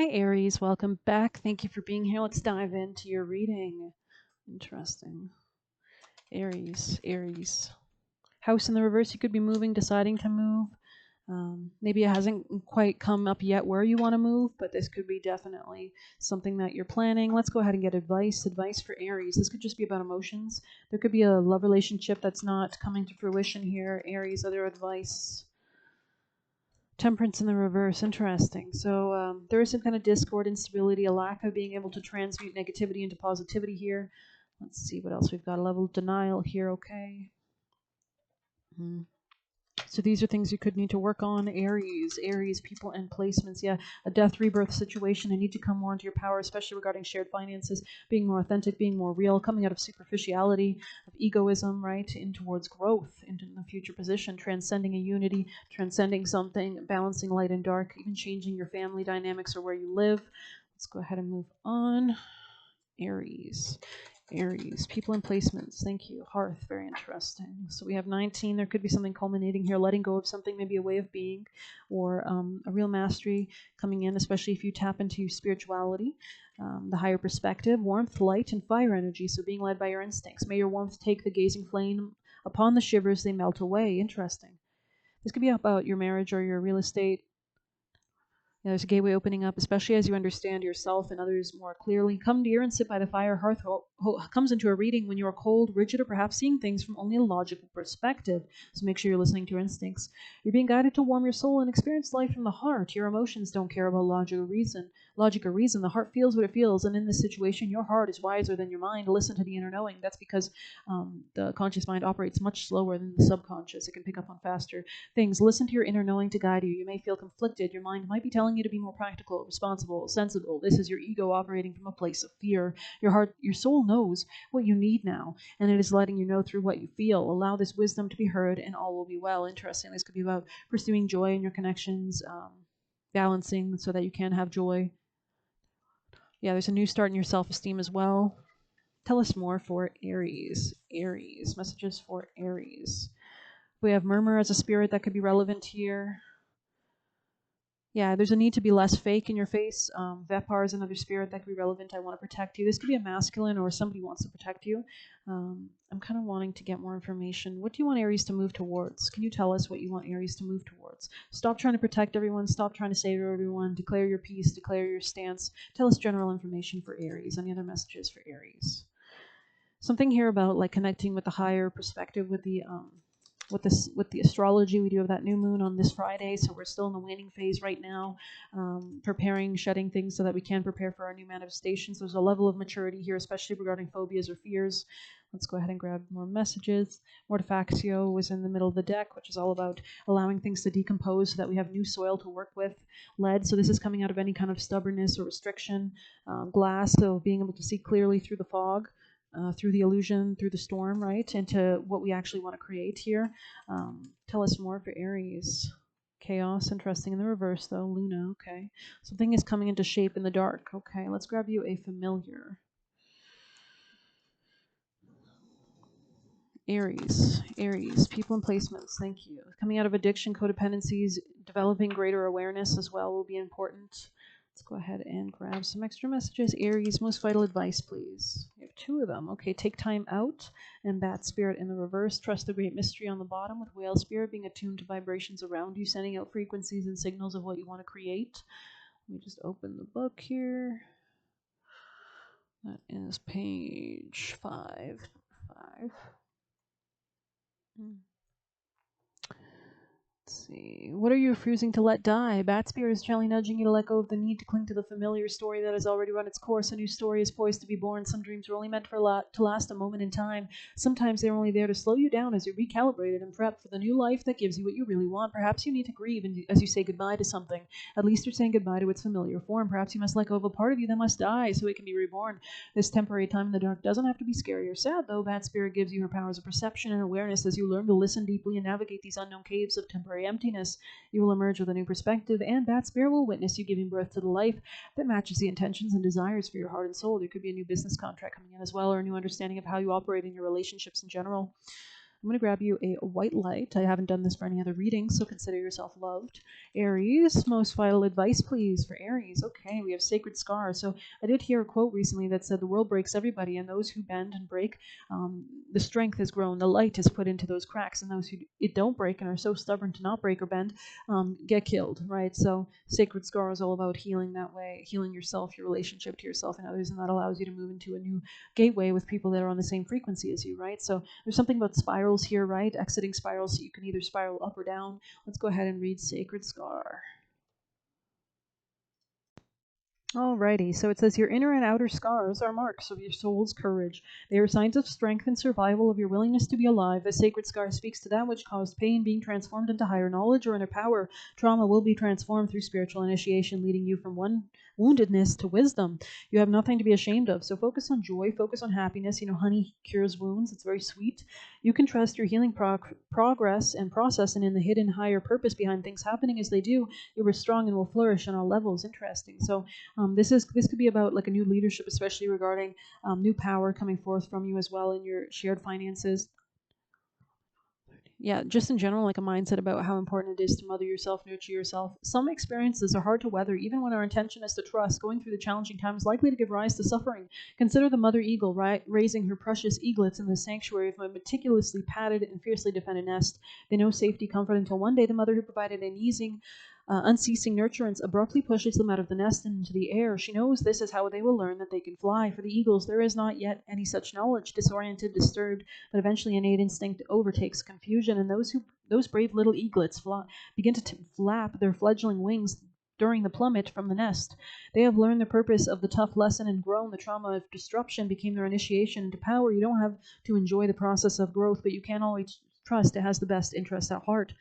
Hi, Aries. Welcome back. Thank you for being here. Let's dive into your reading. Interesting. Aries. House in the reverse. You could be moving, deciding to move. Maybe it hasn't quite come up yet where you want to move, but this could be definitely something that you're planning. Let's go ahead and get advice. Advice for Aries. This could just be about emotions. There could be a love relationship that's not coming to fruition here. Aries, other advice. Temperance in the reverse. Interesting. So there is some kind of discord, instability, a lack of being able to transmute negativity into positivity here. Let's see what else we've got. A level of denial here. Okay. So these are things you could need to work on. Aries, people and placements. Yeah, a death rebirth situation. I need to come more into your power, especially regarding shared finances, being more authentic, being more real, coming out of superficiality, of egoism, right, in towards growth, into the future position, transcending a unity, transcending something, balancing light and dark, even changing your family dynamics or where you live. Let's go ahead and move on. Aries, people and placements. Thank you. Hearth, very interesting. So we have 19. There could be something culminating here, letting go of something, maybe a way of being, or a real mastery coming in, especially if you tap into spirituality, the higher perspective, warmth, light, and fire energy. So being led by your instincts. May your warmth take the gazing flame. Upon the shivers, they melt away. Interesting. This could be about your marriage or your real estate. There's a gateway opening up, especially as you understand yourself and others more clearly. Come near and sit by the fire. Hearth comes into a reading when you are cold, rigid, or perhaps seeing things from only a logical perspective. So make sure you're listening to your instincts. You're being guided to warm your soul and experience life from the heart. Your emotions don't care about logic or reason. The heart feels what it feels, and in this situation, your heart is wiser than your mind. Listen to the inner knowing. That's because the conscious mind operates much slower than the subconscious. It can pick up on faster things. Listen to your inner knowing to guide you. You may feel conflicted. Your mind might be telling you to be more practical, responsible, sensible. This is your ego operating from a place of fear. Your soul knows what you need now, and it is letting you know through what you feel. Allow this wisdom to be heard, and all will be well. Interesting. This could be about pursuing joy in your connections, balancing so that you can have joy. Yeah, there's a new start in your self-esteem as well. Tell us more for Aries. Messages for Aries. We have murmur as a spirit that could be relevant here. Yeah, there's a need to be less fake in your face. Vepar is another spirit that could be relevant. I want to protect you. This could be a masculine or somebody wants to protect you. I'm kind of wanting to get more information. What do you want Aries to move towards? Can you tell us what you want Aries to move towards? Stop trying to protect everyone. Stop trying to save everyone. Declare your peace. Declare your stance. Tell us general information for Aries. Any other messages for Aries? Something here about like connecting with the higher perspective, with the astrology. We do have that new moon on this Friday, so we're still in the waning phase right now, preparing, shedding things so that we can prepare for our new manifestations. There's a level of maturity here, especially regarding phobias or fears. Let's go ahead and grab more messages. Mortifaxio was in the middle of the deck, which is all about allowing things to decompose so that we have new soil to work with. Lead, so this is coming out of any kind of stubbornness or restriction. Glass, so being able to see clearly through the fog. Through the illusion, through the storm, right, into what we actually want to create here. Tell us more for Aries. Chaos, interesting in the reverse, though. Luna, okay. Something is coming into shape in the dark. Okay, let's grab you a familiar. Aries, people and placements, thank you. Coming out of addiction, codependencies, developing greater awareness as well will be important. Let's go ahead and grab some extra messages. Aries, most vital advice, please. We have 2 of them. Okay, take time out. And Bat Spirit in the reverse. Trust the great mystery on the bottom, with Whale Spirit being attuned to vibrations around you, sending out frequencies and signals of what you want to create. Let me just open the book here. That is page 5. Let's see. What are you refusing to let die? Bat Spirit is gently nudging you to let go of the need to cling to the familiar story that has already run its course. A new story is poised to be born. Some dreams are only meant to last a moment in time. Sometimes they're only there to slow you down as you're recalibrated and prepped for the new life that gives you what you really want. Perhaps you need to grieve as you say goodbye to something. At least you're saying goodbye to its familiar form. Perhaps you must let go of a part of you that must die so it can be reborn. This temporary time in the dark doesn't have to be scary or sad, though. Bat Spirit gives you her powers of perception and awareness as you learn to listen deeply and navigate these unknown caves of temporary emptiness. You will emerge with a new perspective, and Bat Spirit will witness you giving birth to the life that matches the intentions and desires for your heart and soul. There could be a new business contract coming in as well, or a new understanding of how you operate in your relationships in general. I'm going to grab you a white light. I haven't done this for any other readings, so consider yourself loved. Aries, most vital advice, please, for Aries. Okay, we have sacred scars. So I did hear a quote recently that said the world breaks everybody, and those who bend and break, the strength has grown, the light is put into those cracks, and those who it don't break and are so stubborn to not break or bend get killed, right? So sacred scar is all about healing that way, healing yourself, your relationship to yourself and others, and that allows you to move into a new gateway with people that are on the same frequency as you, right? So there's something about spirals here, right? Exiting spirals, so you can either spiral up or down. Let's go ahead and read Sacred Scar. Alrighty, so it says your inner and outer scars are marks of your soul's courage. They are signs of strength and survival, of your willingness to be alive. The sacred scar speaks to that which caused pain being transformed into higher knowledge or inner power. Trauma will be transformed through spiritual initiation, leading you from one woundedness to wisdom. You have nothing to be ashamed of, so focus on joy, focus on happiness. You know, honey cures wounds. It's very sweet. You can trust your healing progress and process, and in the hidden higher purpose behind things happening as they do, you are strong and will flourish on all levels. Interesting. So this could be about like a new leadership, especially regarding new power coming forth from you as well in your shared finances. Yeah, just in general, like a mindset about how important it is to mother yourself, nurture yourself. Some experiences are hard to weather, even when our intention is to trust. Going through the challenging times likely to give rise to suffering. Consider the mother eagle, right, raising her precious eaglets in the sanctuary of a meticulously padded and fiercely defended nest. They know safety, comfort until one day the mother who provided an unceasing nurturance abruptly pushes them out of the nest and into the air. She knows this is how they will learn that they can fly. For the eagles, there is not yet any such knowledge. Disoriented, disturbed, but eventually innate instinct overtakes confusion, and those brave little eaglets begin to flap their fledgling wings during the plummet from the nest. They have learned the purpose of the tough lesson and grown. The trauma of disruption became their initiation into power. You don't have to enjoy the process of growth, but you can always trust it has the best interest at heart.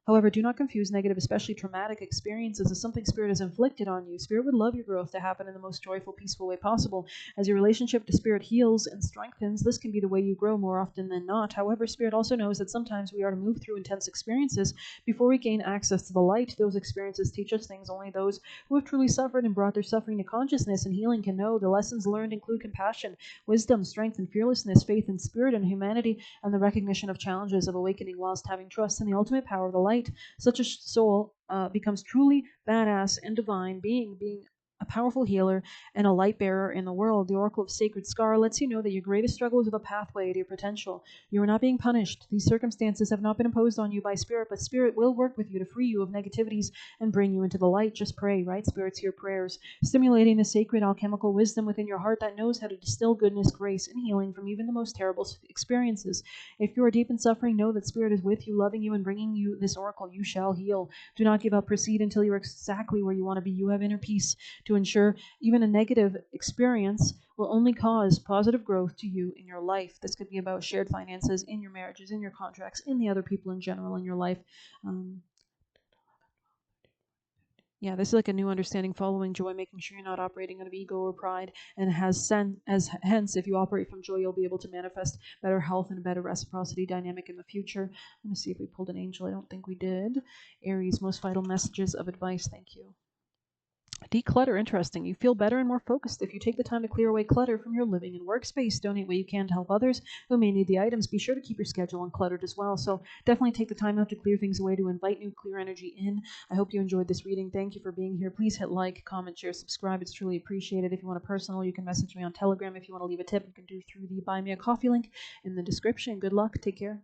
However, do not confuse negative, especially traumatic experiences as something Spirit has inflicted on you. Spirit would love your growth to happen in the most joyful, peaceful way possible. As your relationship to Spirit heals and strengthens, this can be the way you grow more often than not. However, Spirit also knows that sometimes we are to move through intense experiences before we gain access to the light. Those experiences teach us things only those who have truly suffered and brought their suffering to consciousness and healing can know. The lessons learned include compassion, wisdom, strength, and fearlessness, faith in Spirit and humanity, and the recognition of challenges of awakening whilst having trust in the ultimate power of the light. Such a soul becomes truly badass and divine, being a powerful healer and a light bearer in the world. The Oracle of Sacred Scar lets you know that your greatest struggle is with a pathway to your potential. You are not being punished. These circumstances have not been imposed on you by Spirit, but Spirit will work with you to free you of negativities and bring you into the light. Just pray, right? Spirit's your prayers, stimulating the sacred alchemical wisdom within your heart that knows how to distill goodness, grace, and healing from even the most terrible experiences. If you are deep in suffering, know that Spirit is with you, loving you, and bringing you this oracle. You shall heal. Do not give up. Proceed until you are exactly where you want to be. You have inner peace to ensure even a negative experience will only cause positive growth to you in your life. This could be about shared finances, in your marriages, in your contracts, in the other people in general in your life. Yeah, this is like a new understanding, following joy, making sure you're not operating out of ego or pride, and hence, if you operate from joy, you'll be able to manifest better health and a better reciprocity dynamic in the future. I'm going to see if we pulled an angel. I don't think we did. Aries, most vital messages of advice. Thank you. Declutter, interesting. You feel better and more focused if you take the time to clear away clutter from your living and workspace. Donate what you can to help others who may need the items. Be sure to keep your schedule uncluttered as well. So definitely take the time out to clear things away, to invite new clear energy in. I hope you enjoyed this reading. Thank you for being here. Please hit like, comment, share, subscribe. It's truly appreciated. If you want a personal, you can message me on Telegram. If you want to leave a tip, you can do through the Buy Me a Coffee link in the description. Good luck. Take care.